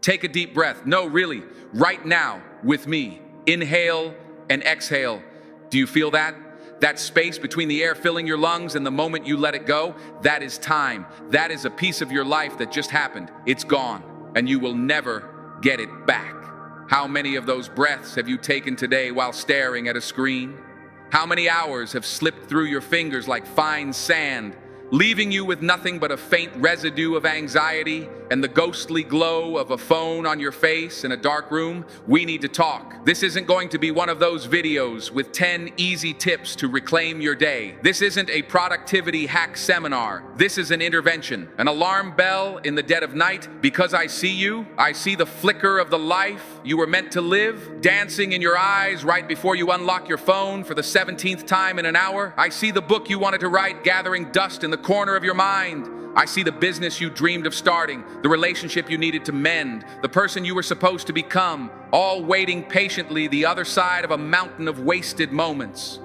Take a deep breath. No, really, right now with me. Inhale and exhale. Do you feel that? That space between the air filling your lungs and the moment you let it go, that is time. That is a piece of your life that just happened. It's gone, and you will never get it back. How many of those breaths have you taken today while staring at a screen? How many hours have slipped through your fingers like fine sand, leaving you with nothing but a faint residue of anxiety and the ghostly glow of a phone on your face in a dark room? We need to talk. This isn't going to be one of those videos with 10 easy tips to reclaim your day. This isn't a productivity hack seminar. This is an intervention, an alarm bell in the dead of night. Because I see you, I see the flicker of the life you were meant to live, dancing in your eyes right before you unlock your phone for the 17th time in an hour. I see the book you wanted to write gathering dust in the corner of your mind. I see the business you dreamed of starting, the relationship you needed to mend, the person you were supposed to become, all waiting patiently the other side of a mountain of wasted moments.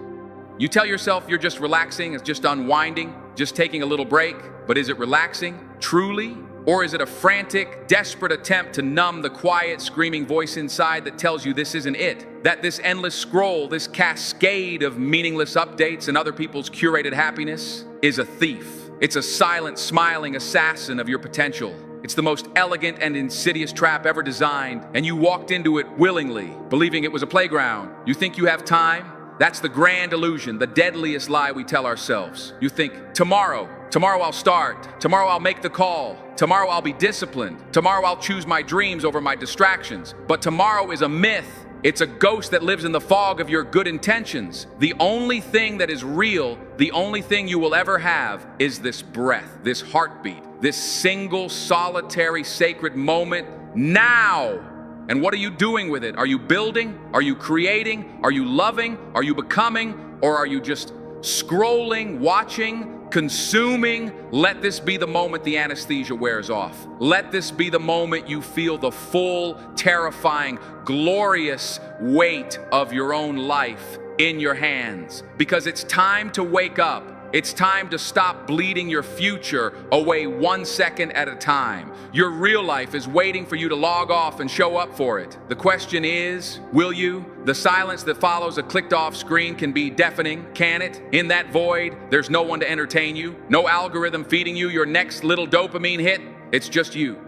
You tell yourself you're just relaxing, it's just unwinding, just taking a little break. But is it relaxing, truly? Or is it a frantic, desperate attempt to numb the quiet, screaming voice inside that tells you this isn't it? That this endless scroll, this cascade of meaningless updates and other people's curated happiness is a thief. It's a silent, smiling assassin of your potential. It's the most elegant and insidious trap ever designed, and you walked into it willingly, believing it was a playground. You think you have time? That's the grand illusion, the deadliest lie we tell ourselves. You think, tomorrow I'll start. Tomorrow I'll make the call. Tomorrow I'll be disciplined. Tomorrow I'll choose my dreams over my distractions. But tomorrow is a myth. It's a ghost that lives in the fog of your good intentions. The only thing that is real, the only thing you will ever have is this breath, this heartbeat, this single, solitary, sacred moment now. And what are you doing with it? Are you building? Are you creating? Are you loving? Are you becoming? Or are you just scrolling, watching, consuming? Let this be the moment the anesthesia wears off. Let this be the moment you feel the full, terrifying, glorious weight of your own life in your hands. Because it's time to wake up. It's time to stop bleeding your future away 1 second at a time. Your real life is waiting for you to log off and show up for it. The question is, will you? The silence that follows a clicked-off screen can be deafening, can it? In that void, there's no one to entertain you, no algorithm feeding you your next little dopamine hit. It's just you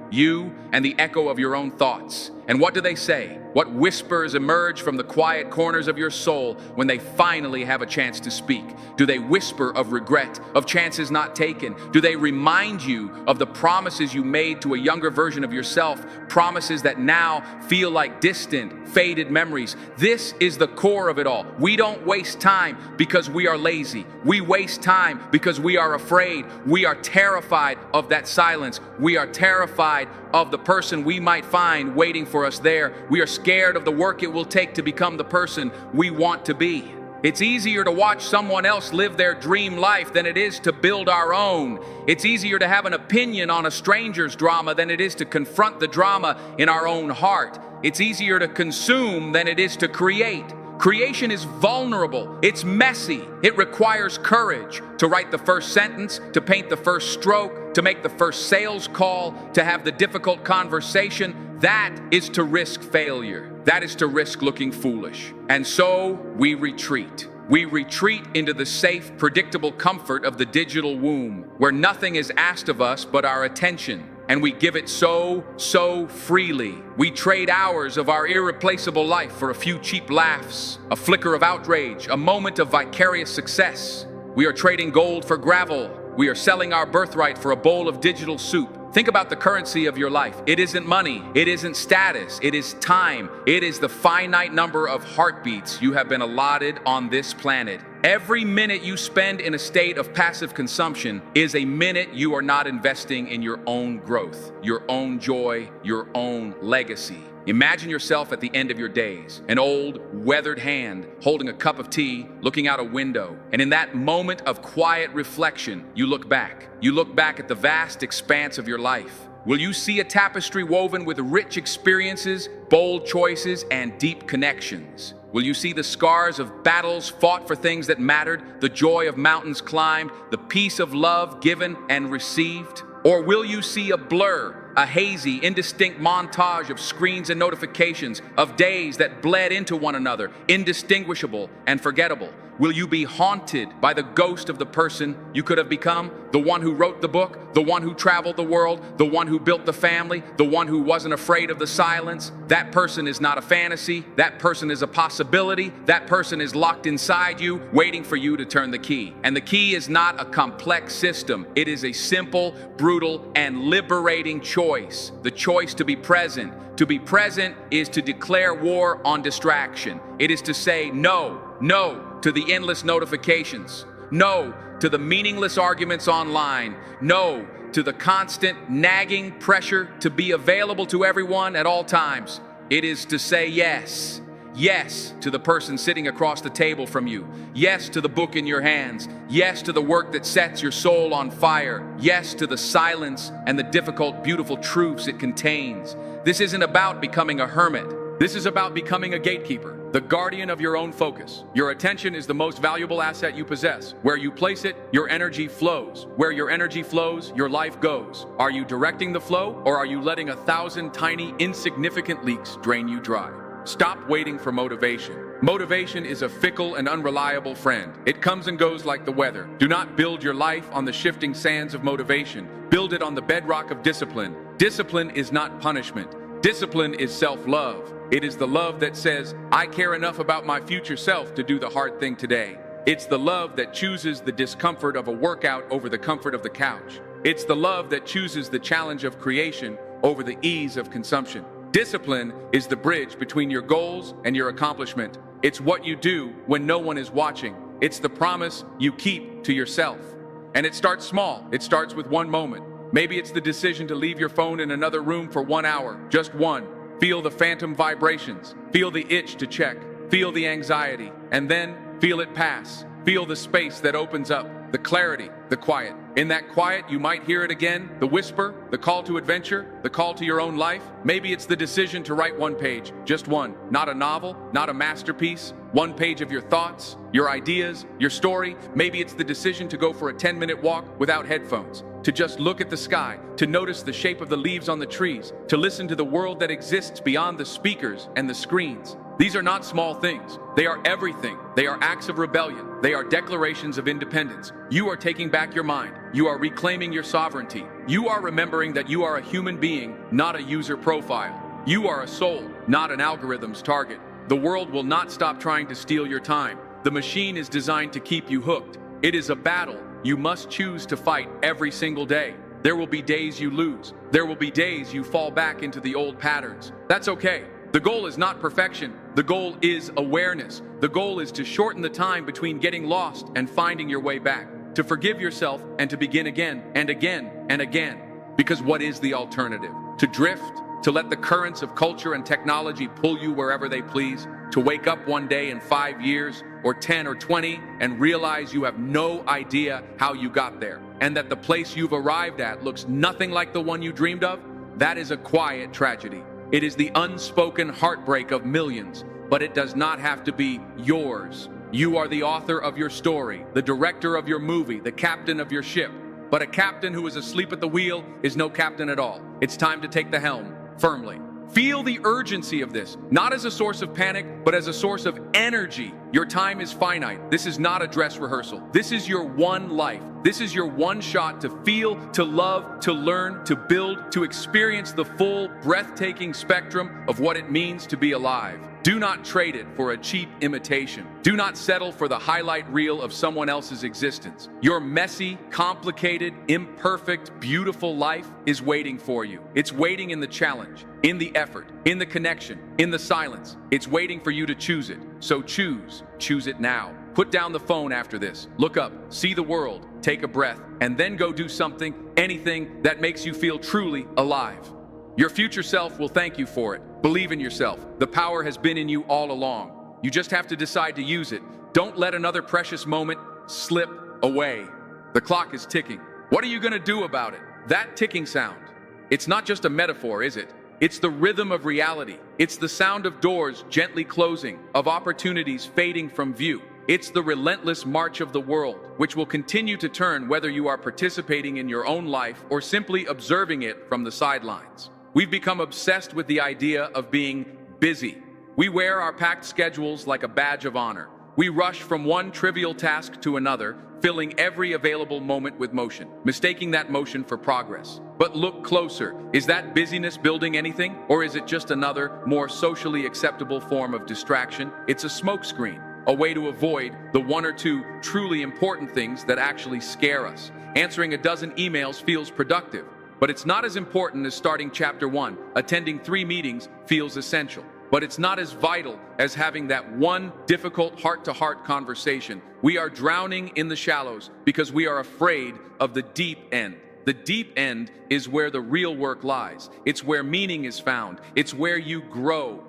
and the echo of your own thoughts. And what do they say? What whispers emerge from the quiet corners of your soul when they finally have a chance to speak? Do they whisper of regret, of chances not taken? Do they remind you of the promises you made to a younger version of yourself, promises that now feel like distant, faded memories? This is the core of it all. We don't waste time because we are lazy. We waste time because we are afraid. We are terrified of that silence. We are terrified of the person we might find waiting for us there. We are scared of the work it will take to become the person we want to be. It's easier to watch someone else live their dream life than it is to build our own. It's easier to have an opinion on a stranger's drama than it is to confront the drama in our own heart. It's easier to consume than it is to create. Creation is vulnerable. It's messy. It requires courage to write the first sentence, to paint the first stroke, to make the first sales call, to have the difficult conversation. That is to risk failure. That is to risk looking foolish. And so we retreat. We retreat into the safe, predictable comfort of the digital womb, where nothing is asked of us but our attention. And we give it so freely. We trade hours of our irreplaceable life for a few cheap laughs, a flicker of outrage, a moment of vicarious success. We are trading gold for gravel. We are selling our birthright for a bowl of digital soup. Think about the currency of your life. It isn't money. It isn't status. It is time. It is the finite number of heartbeats you have been allotted on this planet. Every minute you spend in a state of passive consumption is a minute you are not investing in your own growth, your own joy, your own legacy. Imagine yourself at the end of your days, an old, weathered hand holding a cup of tea, looking out a window. And in that moment of quiet reflection, you look back. You look back at the vast expanse of your life. Will you see a tapestry woven with rich experiences, bold choices, and deep connections? Will you see the scars of battles fought for things that mattered, the joy of mountains climbed, the peace of love given and received? Or will you see a blur a hazy, indistinct montage of screens and notifications, of days that bled into one another, indistinguishable and forgettable? Will you be haunted by the ghost of the person you could have become? The one who wrote the book, the one who traveled the world, the one who built the family, the one who wasn't afraid of the silence? That person is not a fantasy. That person is a possibility. That person is locked inside you, waiting for you to turn the key. And the key is not a complex system. It is a simple, brutal, and liberating choice. The choice to be present. To be present is to declare war on distraction. It is to say no to the endless notifications. No to the meaningless arguments online. No to the constant nagging pressure to be available to everyone at all times. It is to say yes. Yes to the person sitting across the table from you. Yes to the book in your hands. Yes to the work that sets your soul on fire. Yes to the silence and the difficult, beautiful truths it contains. This isn't about becoming a hermit. This is about becoming a gatekeeper, the guardian of your own focus. Your attention is the most valuable asset you possess. Where you place it, your energy flows. Where your energy flows, your life goes. Are you directing the flow, or are you letting 1,000 tiny, insignificant leaks drain you dry? Stop waiting for motivation. Motivation is a fickle and unreliable friend. It comes and goes like the weather. Do not build your life on the shifting sands of motivation. Build it on the bedrock of discipline. Discipline is not punishment. Discipline is self-love. It is the love that says, I care enough about my future self to do the hard thing today. It's the love that chooses the discomfort of a workout over the comfort of the couch. It's the love that chooses the challenge of creation over the ease of consumption. Discipline is the bridge between your goals and your accomplishment. It's what you do when no one is watching. It's the promise you keep to yourself. And it starts small. It starts with one moment. Maybe it's the decision to leave your phone in another room for 1 hour, just one. Feel the phantom vibrations. Feel the itch to check. Feel the anxiety. And then feel it pass. Feel the space that opens up, the clarity, the quiet. In that quiet, you might hear it again, the whisper, the call to adventure, the call to your own life. Maybe it's the decision to write one page, just one, not a novel, not a masterpiece, one page of your thoughts, your ideas, your story. Maybe it's the decision to go for a 10-minute walk without headphones, to just look at the sky, to notice the shape of the leaves on the trees, to listen to the world that exists beyond the speakers and the screens. These are not small things. They are everything. They are acts of rebellion. They are declarations of independence. You are taking back your mind. You are reclaiming your sovereignty. You are remembering that you are a human being, not a user profile. You are a soul, not an algorithm's target. The world will not stop trying to steal your time. The machine is designed to keep you hooked. It is a battle you must choose to fight every single day. There will be days you lose. There will be days you fall back into the old patterns. That's okay. The goal is not perfection. The goal is awareness. The goal is to shorten the time between getting lost and finding your way back, to forgive yourself and to begin again and again and again. Because what is the alternative? To drift, to let the currents of culture and technology pull you wherever they please, to wake up one day in 5 years or 10 or 20 and realize you have no idea how you got there, and that the place you've arrived at looks nothing like the one you dreamed of. That is a quiet tragedy. It is the unspoken heartbreak of millions, but it does not have to be yours. You are the author of your story, the director of your movie, the captain of your ship. But a captain who is asleep at the wheel is no captain at all. It's time to take the helm firmly. Feel the urgency of this, not as a source of panic, but as a source of energy. Your time is finite. This is not a dress rehearsal. This is your one life. This is your one shot to feel, to love, to learn, to build, to experience the full, breathtaking spectrum of what it means to be alive. Do not trade it for a cheap imitation. Do not settle for the highlight reel of someone else's existence. Your messy, complicated, imperfect, beautiful life is waiting for you. It's waiting in the challenge, in the effort, in the connection, in the silence. It's waiting for you to choose it. So choose it now. Put down the phone after this. Look up, see the world, take a breath, and then go do something, anything that makes you feel truly alive. Your future self will thank you for it. Believe in yourself. The power has been in you all along. You just have to decide to use it. Don't let another precious moment slip away. The clock is ticking. What are you going to do about it? That ticking sound. It's not just a metaphor, is it? It's the rhythm of reality. It's the sound of doors gently closing, of opportunities fading from view. It's the relentless march of the world, which will continue to turn whether you are participating in your own life or simply observing it from the sidelines. We've become obsessed with the idea of being busy. We wear our packed schedules like a badge of honor. We rush from one trivial task to another, filling every available moment with motion, mistaking that motion for progress. But look closer. Is that busyness building anything? Or is it just another, more socially acceptable form of distraction? It's a smokescreen, a way to avoid the one or two truly important things that actually scare us. Answering a dozen emails feels productive, but it's not as important as starting chapter 1. Attending 3 meetings feels essential, but it's not as vital as having that one difficult heart-to-heart conversation. We are drowning in the shallows because we are afraid of the deep end. The deep end is where the real work lies. It's where meaning is found. It's where you grow.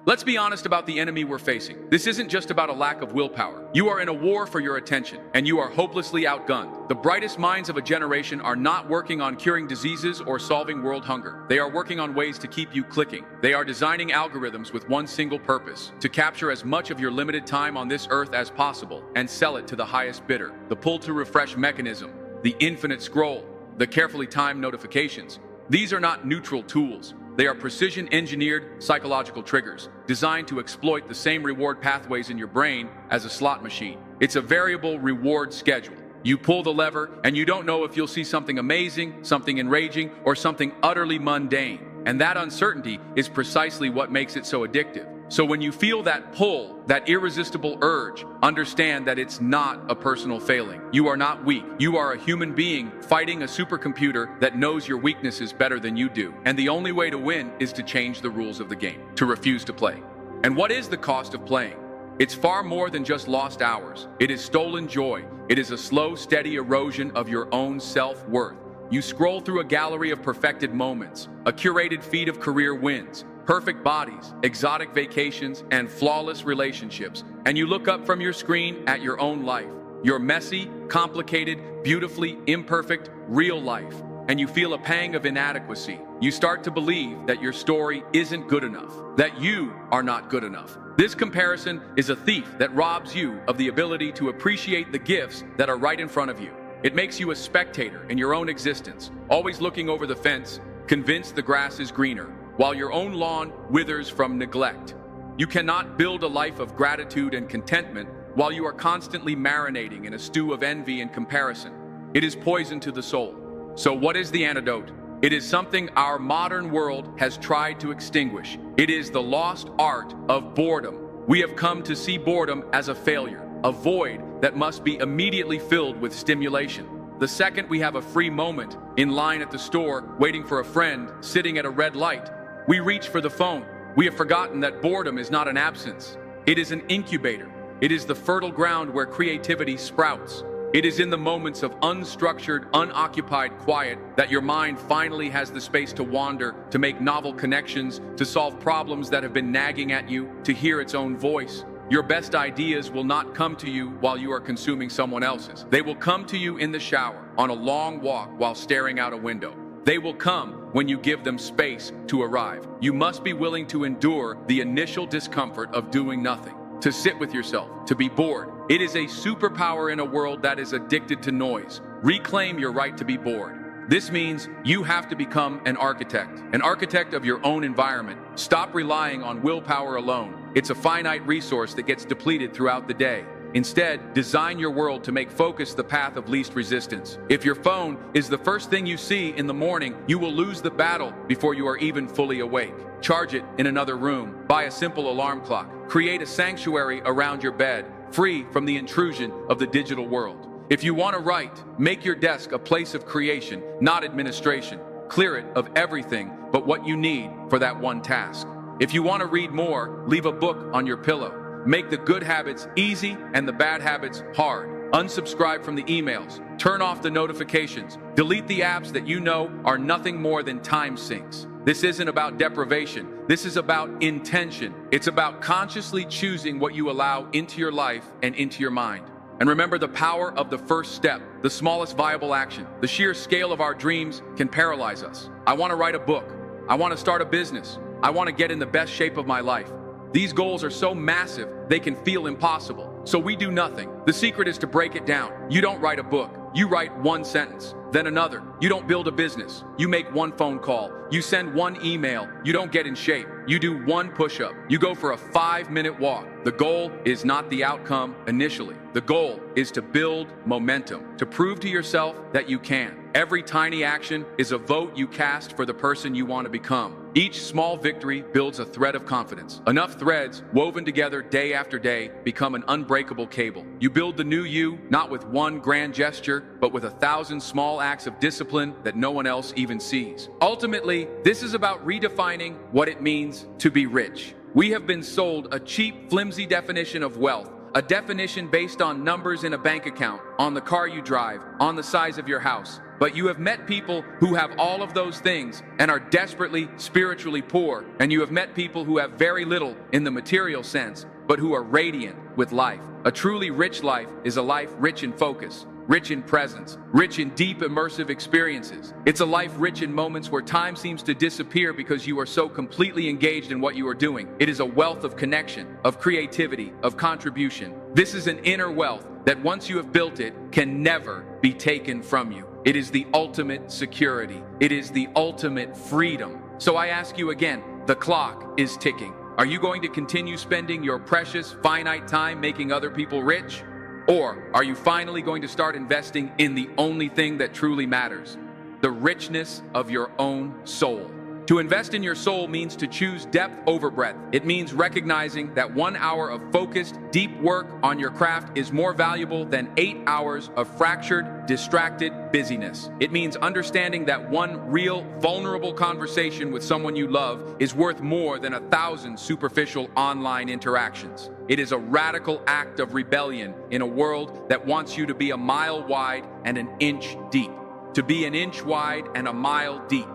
Let's be honest about the enemy we're facing. This isn't just about a lack of willpower. You are in a war for your attention, and you are hopelessly outgunned. The brightest minds of a generation are not working on curing diseases or solving world hunger. They are working on ways to keep you clicking. They are designing algorithms with one single purpose: to capture as much of your limited time on this earth as possible and sell it to the highest bidder. The pull-to-refresh mechanism, the infinite scroll, the carefully timed notifications. These are not neutral tools. They are precision-engineered psychological triggers designed to exploit the same reward pathways in your brain as a slot machine. It's a variable reward schedule. You pull the lever, and you don't know if you'll see something amazing, something enraging, or something utterly mundane. And that uncertainty is precisely what makes it so addictive. So when you feel that pull, that irresistible urge, understand that it's not a personal failing. You are not weak. You are a human being fighting a supercomputer that knows your weaknesses better than you do. And the only way to win is to change the rules of the game, to refuse to play. And what is the cost of playing? It's far more than just lost hours. It is stolen joy. It is a slow, steady erosion of your own self-worth. You scroll through a gallery of perfected moments, a curated feed of career wins, perfect bodies, exotic vacations, and flawless relationships. And you look up from your screen at your own life, your messy, complicated, beautifully imperfect, real life. And you feel a pang of inadequacy. You start to believe that your story isn't good enough, that you are not good enough. This comparison is a thief that robs you of the ability to appreciate the gifts that are right in front of you. It makes you a spectator in your own existence, always looking over the fence, convinced the grass is greener, while your own lawn withers from neglect. You cannot build a life of gratitude and contentment while you are constantly marinating in a stew of envy and comparison. It is poison to the soul. So what is the antidote? It is something our modern world has tried to extinguish. It is the lost art of boredom. We have come to see boredom as a failure, a void that must be immediately filled with stimulation. The second we have a free moment, in line at the store, waiting for a friend, sitting at a red light, we reach for the phone. We have forgotten that boredom is not an absence. It is an incubator. It is the fertile ground where creativity sprouts. It is in the moments of unstructured, unoccupied quiet that your mind finally has the space to wander, to make novel connections, to solve problems that have been nagging at you, to hear its own voice. Your best ideas will not come to you while you are consuming someone else's. They will come to you in the shower, on a long walk while staring out a window. They will come when you give them space to arrive. You must be willing to endure the initial discomfort of doing nothing, to sit with yourself, to be bored. It is a superpower in a world that is addicted to noise. Reclaim your right to be bored. This means you have to become an architect of your own environment. Stop relying on willpower alone. It's a finite resource that gets depleted throughout the day. Instead, design your world to make focus the path of least resistance. If your phone is the first thing you see in the morning, you will lose the battle before you are even fully awake. Charge it in another room. Buy a simple alarm clock. Create a sanctuary around your bed, free from the intrusion of the digital world. If you want to write, make your desk a place of creation, not administration. Clear it of everything but what you need for that one task. If you want to read more, leave a book on your pillow. Make the good habits easy and the bad habits hard. Unsubscribe from the emails. Turn off the notifications. Delete the apps that you know are nothing more than time sinks. This isn't about deprivation. This is about intention. It's about consciously choosing what you allow into your life and into your mind. And remember the power of the first step, the smallest viable action. The sheer scale of our dreams can paralyze us. I want to write a book. I want to start a business. I want to get in the best shape of my life. These goals are so massive, they can feel impossible. So we do nothing. The secret is to break it down. You don't write a book. You write one sentence, then another. You don't build a business. You make one phone call. You send one email. You don't get in shape. You do one push-up. You go for a 5-minute walk. The goal is not the outcome initially. The goal is to build momentum, to prove to yourself that you can. Every tiny action is a vote you cast for the person you want to become. Each small victory builds a thread of confidence. Enough threads, woven together day after day, become an unbreakable cable. You build the new you, not with one grand gesture, but with 1,000 small acts of discipline that no one else even sees. Ultimately, this is about redefining what it means to be rich. We have been sold a cheap, flimsy definition of wealth. A definition based on numbers in a bank account, on the car you drive, on the size of your house. But you have met people who have all of those things and are desperately spiritually poor. And you have met people who have very little in the material sense, but who are radiant with life. A truly rich life is a life rich in focus, rich in presence, rich in deep immersive experiences. It's a life rich in moments where time seems to disappear because you are so completely engaged in what you are doing. It is a wealth of connection, of creativity, of contribution. This is an inner wealth that once you have built it, can never be taken from you. It is the ultimate security. It is the ultimate freedom. So I ask you again, the clock is ticking. Are you going to continue spending your precious, finite time making other people rich? Or are you finally going to start investing in the only thing that truly matters? The richness of your own soul. To invest in your soul means to choose depth over breadth. It means recognizing that 1 hour of focused, deep work on your craft is more valuable than 8 hours of fractured, distracted busyness. It means understanding that one real, vulnerable conversation with someone you love is worth more than 1,000 superficial online interactions. It is a radical act of rebellion in a world that wants you to be a mile wide and an inch deep. To be an inch wide and a mile deep.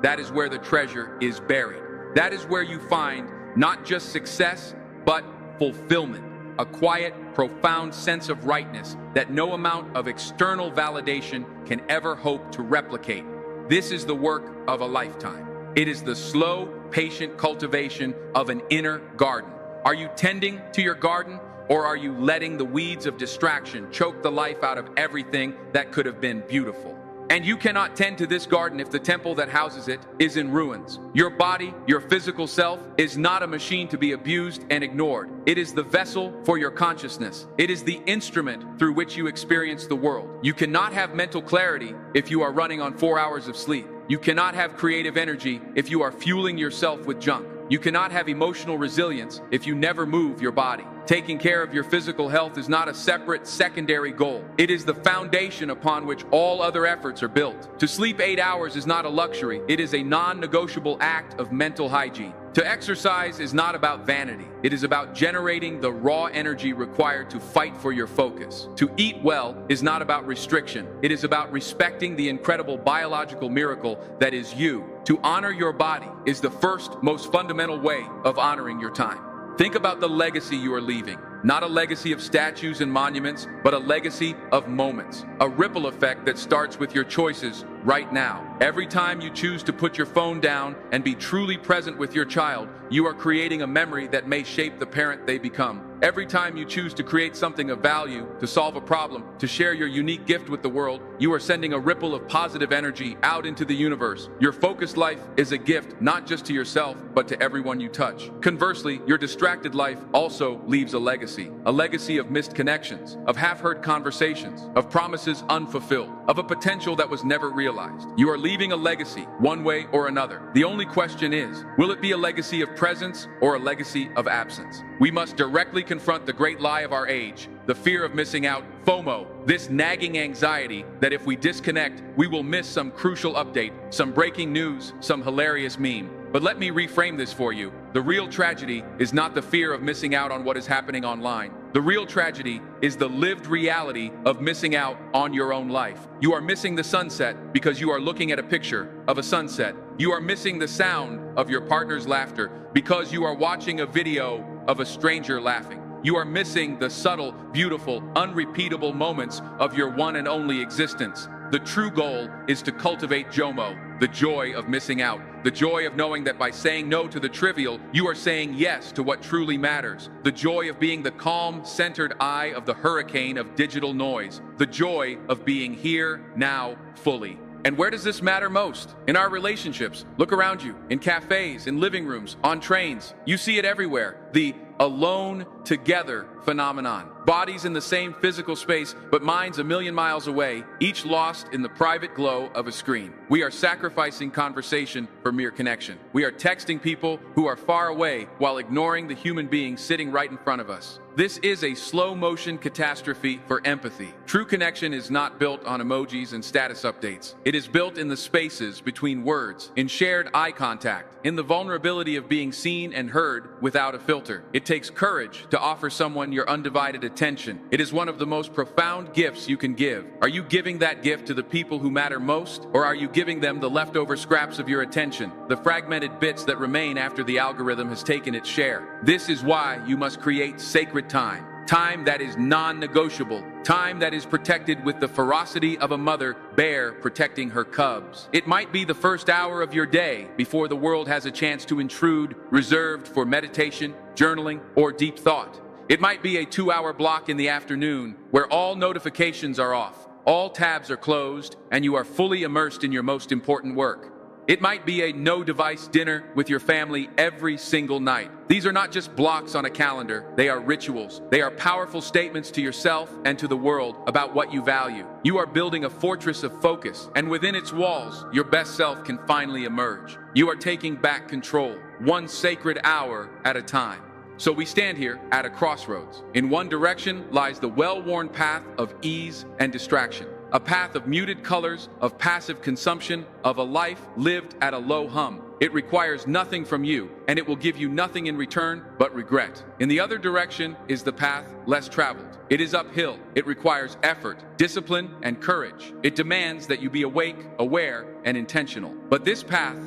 That is where the treasure is buried. That is where you find not just success, but fulfillment. A quiet, profound sense of rightness that no amount of external validation can ever hope to replicate. This is the work of a lifetime. It is the slow, patient cultivation of an inner garden. Are you tending to your garden, or are you letting the weeds of distraction choke the life out of everything that could have been beautiful? And you cannot tend to this garden if the temple that houses it is in ruins. Your body, your physical self, is not a machine to be abused and ignored. It is the vessel for your consciousness. It is the instrument through which you experience the world. You cannot have mental clarity if you are running on 4 hours of sleep. You cannot have creative energy if you are fueling yourself with junk. You cannot have emotional resilience if you never move your body. Taking care of your physical health is not a separate, secondary goal. It is the foundation upon which all other efforts are built. To sleep 8 hours is not a luxury. It is a non-negotiable act of mental hygiene. To exercise is not about vanity. It is about generating the raw energy required to fight for your focus. To eat well is not about restriction. It is about respecting the incredible biological miracle that is you. To honor your body is the first, most fundamental way of honoring your time. Think about the legacy you are leaving. Not a legacy of statues and monuments, but a legacy of moments. A ripple effect that starts with your choices right now. Every time you choose to put your phone down and be truly present with your child, you are creating a memory that may shape the parent they become. Every time you choose to create something of value, to solve a problem, to share your unique gift with the world, you are sending a ripple of positive energy out into the universe. Your focused life is a gift, not just to yourself, but to everyone you touch. Conversely, your distracted life also leaves a legacy of missed connections, of half-heard conversations, of promises unfulfilled, of a potential that was never realized. You are leaving a legacy, one way or another. The only question is, will it be a legacy of presence or a legacy of absence? We must directly confront the great lie of our age, the fear of missing out, FOMO, this nagging anxiety that if we disconnect, we will miss some crucial update, some breaking news, some hilarious meme. But let me reframe this for you. The real tragedy is not the fear of missing out on what is happening online. The real tragedy is the lived reality of missing out on your own life. You are missing the sunset because you are looking at a picture of a sunset. You are missing the sound of your partner's laughter because you are watching a video of a stranger laughing. You are missing the subtle, beautiful, unrepeatable moments of your one and only existence. The true goal is to cultivate JOMO, the joy of missing out. The joy of knowing that by saying no to the trivial, you are saying yes to what truly matters. The joy of being the calm, centered eye of the hurricane of digital noise. The joy of being here, now, fully. And where does this matter most? In our relationships. Look around you. In cafes, in living rooms, on trains. You see it everywhere. The alone together phenomenon. Bodies in the same physical space, but minds a million miles away, each lost in the private glow of a screen. We are sacrificing conversation for mere connection. We are texting people who are far away while ignoring the human being sitting right in front of us. This is a slow-motion catastrophe for empathy. True connection is not built on emojis and status updates. It is built in the spaces between words, in shared eye contact, in the vulnerability of being seen and heard without a filter. It takes courage to offer someone your undivided attention. It is one of the most profound gifts you can give. Are you giving that gift to the people who matter most, or are you giving them the leftover scraps of your attention, the fragmented bits that remain after the algorithm has taken its share? This is why you must create sacred time. Time that is non-negotiable. Time that is protected with the ferocity of a mother bear protecting her cubs. It might be the first hour of your day before the world has a chance to intrude, reserved for meditation, journaling, or deep thought. It might be a 2-hour block in the afternoon where all notifications are off, all tabs are closed, and you are fully immersed in your most important work. It might be a no-device dinner with your family every single night. These are not just blocks on a calendar, they are rituals. They are powerful statements to yourself and to the world about what you value. You are building a fortress of focus, and within its walls, your best self can finally emerge. You are taking back control, one sacred hour at a time. So we stand here at a crossroads. In one direction lies the well-worn path of ease and distraction. A path of muted colors, of passive consumption, of a life lived at a low hum. It requires nothing from you, and it will give you nothing in return but regret. In the other direction is the path less traveled. It is uphill. It requires effort, discipline, and courage. It demands that you be awake, aware, and intentional. But this path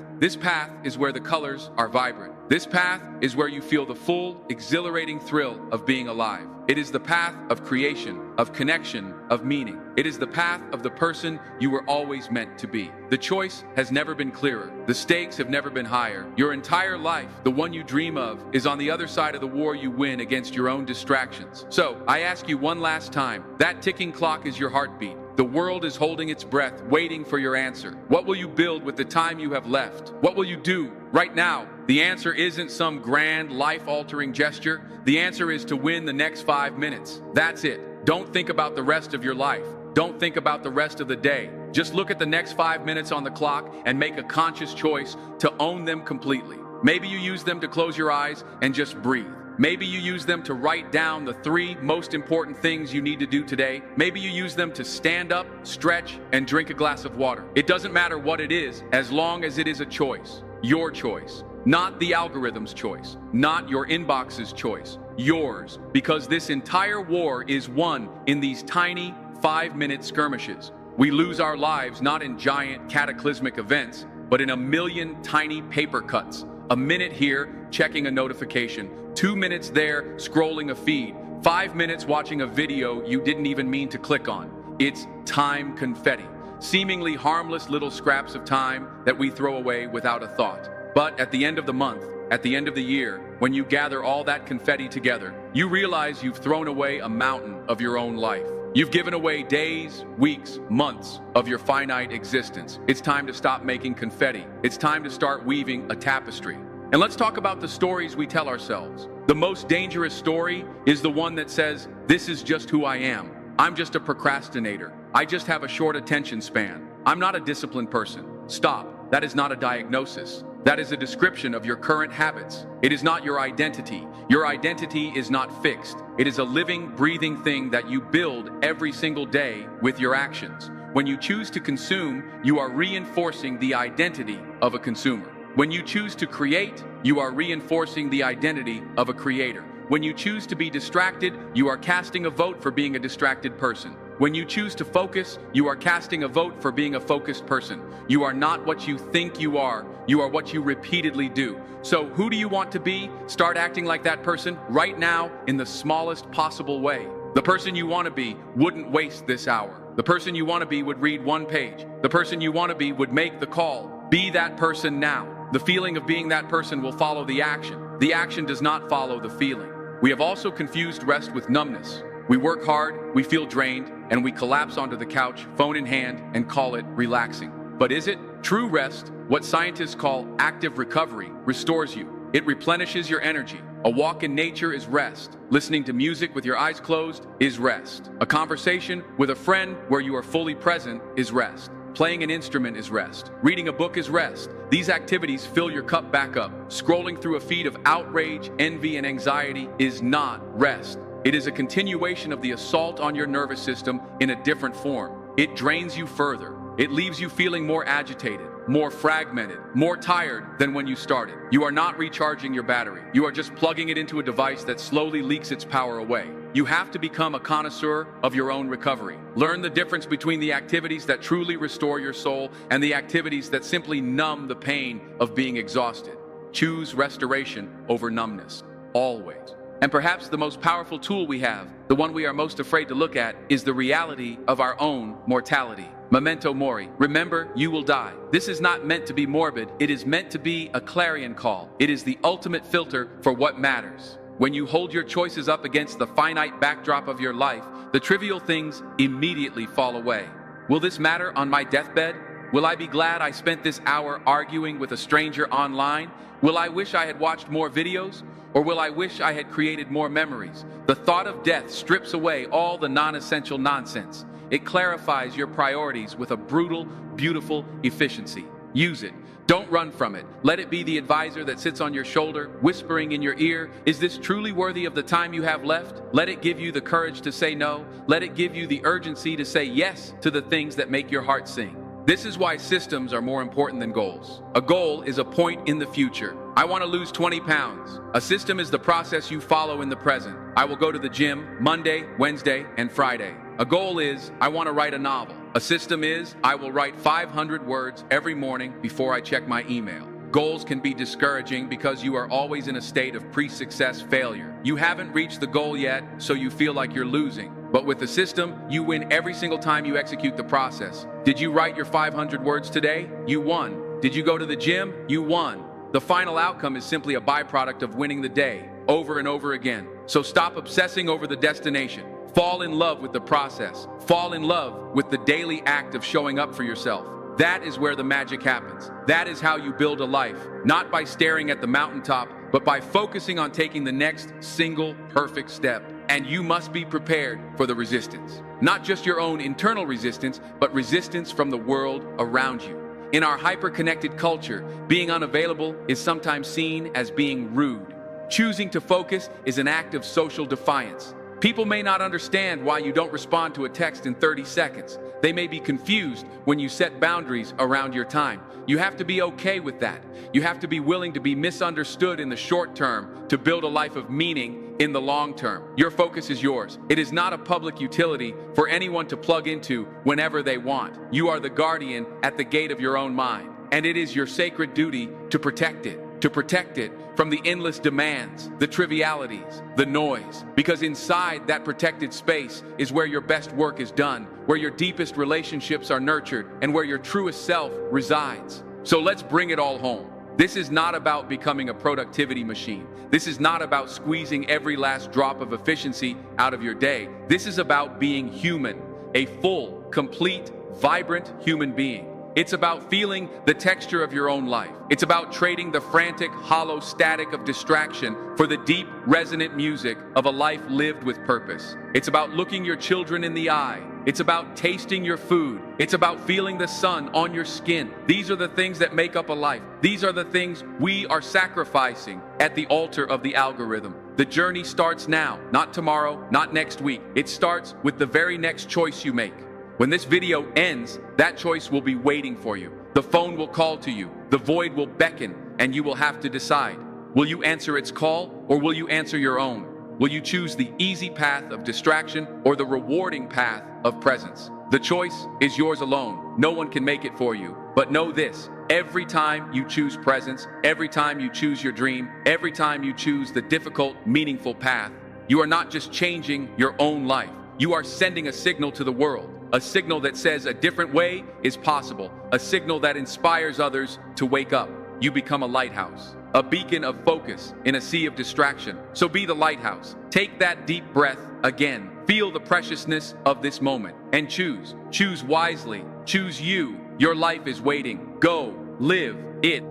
is where the colors are vibrant. This path is where you feel the full, exhilarating thrill of being alive. It is the path of creation, of connection, of meaning. It is the path of the person you were always meant to be. The choice has never been clearer. The stakes have never been higher. Your entire life, the one you dream of, is on the other side of the war you win against your own distractions. So, I ask you one last time, that ticking clock is your heartbeat. The world is holding its breath, waiting for your answer. What will you build with the time you have left? What will you do right now? The answer isn't some grand, life-altering gesture. The answer is to win the next 5 minutes. That's it. Don't think about the rest of your life. Don't think about the rest of the day. Just look at the next 5 minutes on the clock and make a conscious choice to own them completely. Maybe you use them to close your eyes and just breathe. Maybe you use them to write down the 3 most important things you need to do today. Maybe you use them to stand up, stretch, and drink a glass of water. It doesn't matter what it is, as long as it is a choice. Your choice. Not the algorithm's choice. Not your inbox's choice. Yours. Because this entire war is won in these tiny 5-minute skirmishes. We lose our lives not in giant cataclysmic events, but in a million tiny paper cuts. A minute here, checking a notification. 2 minutes there, scrolling a feed. 5 minutes watching a video you didn't even mean to click on. It's time confetti. Seemingly harmless little scraps of time that we throw away without a thought. But at the end of the month, at the end of the year, when you gather all that confetti together, you realize you've thrown away a mountain of your own life. You've given away days, weeks, months of your finite existence. It's time to stop making confetti. It's time to start weaving a tapestry. And let's talk about the stories we tell ourselves. The most dangerous story is the one that says, "This is just who I am. I'm just a procrastinator. I just have a short attention span. I'm not a disciplined person." Stop. That is not a diagnosis. That is a description of your current habits. It is not your identity. Your identity is not fixed. It is a living, breathing thing that you build every single day with your actions. When you choose to consume, you are reinforcing the identity of a consumer. When you choose to create, you are reinforcing the identity of a creator. When you choose to be distracted, you are casting a vote for being a distracted person. When you choose to focus, you are casting a vote for being a focused person. You are not what you think you are what you repeatedly do. So who do you want to be? Start acting like that person right now in the smallest possible way. The person you want to be wouldn't waste this hour. The person you want to be would read 1 page. The person you want to be would make the call. Be that person now. The feeling of being that person will follow the action. The action does not follow the feeling. We have also confused rest with numbness. We work hard, we feel drained, and we collapse onto the couch, phone in hand, and call it relaxing. But is it? True rest, what scientists call active recovery, restores you. It replenishes your energy. A walk in nature is rest. Listening to music with your eyes closed is rest. A conversation with a friend where you are fully present is rest. Playing an instrument is rest. Reading a book is rest. These activities fill your cup back up. Scrolling through a feed of outrage, envy, and anxiety is not rest. It is a continuation of the assault on your nervous system in a different form. It drains you further. It leaves you feeling more agitated, more fragmented, more tired than when you started. You are not recharging your battery. You are just plugging it into a device that slowly leaks its power away. You have to become a connoisseur of your own recovery. Learn the difference between the activities that truly restore your soul and the activities that simply numb the pain of being exhausted. Choose restoration over numbness, always. And perhaps the most powerful tool we have, the one we are most afraid to look at, is the reality of our own mortality. Memento mori. Remember, you will die. This is not meant to be morbid. It is meant to be a clarion call. It is the ultimate filter for what matters. When you hold your choices up against the finite backdrop of your life, the trivial things immediately fall away. Will this matter on my deathbed? Will I be glad I spent this hour arguing with a stranger online? Will I wish I had watched more videos? Or will I wish I had created more memories? The thought of death strips away all the non-essential nonsense. It clarifies your priorities with a brutal, beautiful efficiency. Use it. Don't run from it. Let it be the advisor that sits on your shoulder, whispering in your ear, is this truly worthy of the time you have left? Let it give you the courage to say no. Let it give you the urgency to say yes to the things that make your heart sing. This is why systems are more important than goals. A goal is a point in the future. I want to lose 20 pounds. A system is the process you follow in the present. I will go to the gym Monday, Wednesday, and Friday. A goal is, I want to write a novel. A system is, I will write 500 words every morning before I check my email. Goals can be discouraging because you are always in a state of pre-success failure. You haven't reached the goal yet, so you feel like you're losing. But with the system, you win every single time you execute the process. Did you write your 500 words today? You won. Did you go to the gym? You won. The final outcome is simply a byproduct of winning the day, over and over again. So stop obsessing over the destination. Fall in love with the process. Fall in love with the daily act of showing up for yourself. That is where the magic happens. That is how you build a life, not by staring at the mountaintop, but by focusing on taking the next single perfect step. And you must be prepared for the resistance. Not just your own internal resistance, but resistance from the world around you. In our hyper-connected culture, being unavailable is sometimes seen as being rude. Choosing to focus is an act of social defiance. People may not understand why you don't respond to a text in 30 seconds. They may be confused when you set boundaries around your time. You have to be okay with that. You have to be willing to be misunderstood in the short term to build a life of meaning in the long term. Your focus is yours. It is not a public utility for anyone to plug into whenever they want. You are the guardian at the gate of your own mind, and it is your sacred duty to protect it. To protect it from the endless demands, the trivialities, the noise. Because inside that protected space is where your best work is done, where your deepest relationships are nurtured, and where your truest self resides. So let's bring it all home. This is not about becoming a productivity machine. This is not about squeezing every last drop of efficiency out of your day. This is about being human, a full, complete, vibrant human being. It's about feeling the texture of your own life. It's about trading the frantic, hollow static of distraction for the deep, resonant music of a life lived with purpose. It's about looking your children in the eye. It's about tasting your food. It's about feeling the sun on your skin. These are the things that make up a life. These are the things we are sacrificing at the altar of the algorithm. The journey starts now, not tomorrow, not next week. It starts with the very next choice you make. When this video ends, that choice will be waiting for you. The phone will call to you. The void will beckon, and you will have to decide. Will you answer its call, or will you answer your own? Will you choose the easy path of distraction or the rewarding path of presence? The choice is yours alone. No one can make it for you. But know this, every time you choose presence, every time you choose your dream, every time you choose the difficult, meaningful path, you are not just changing your own life. You are sending a signal to the world. A signal that says a different way is possible. A signal that inspires others to wake up. you become a lighthouse, a beacon of focus in a sea of distraction. So be the lighthouse. Take that deep breath again. Feel the preciousness of this moment and choose. Choose wisely. Choose you. Your life is waiting. Go, live it.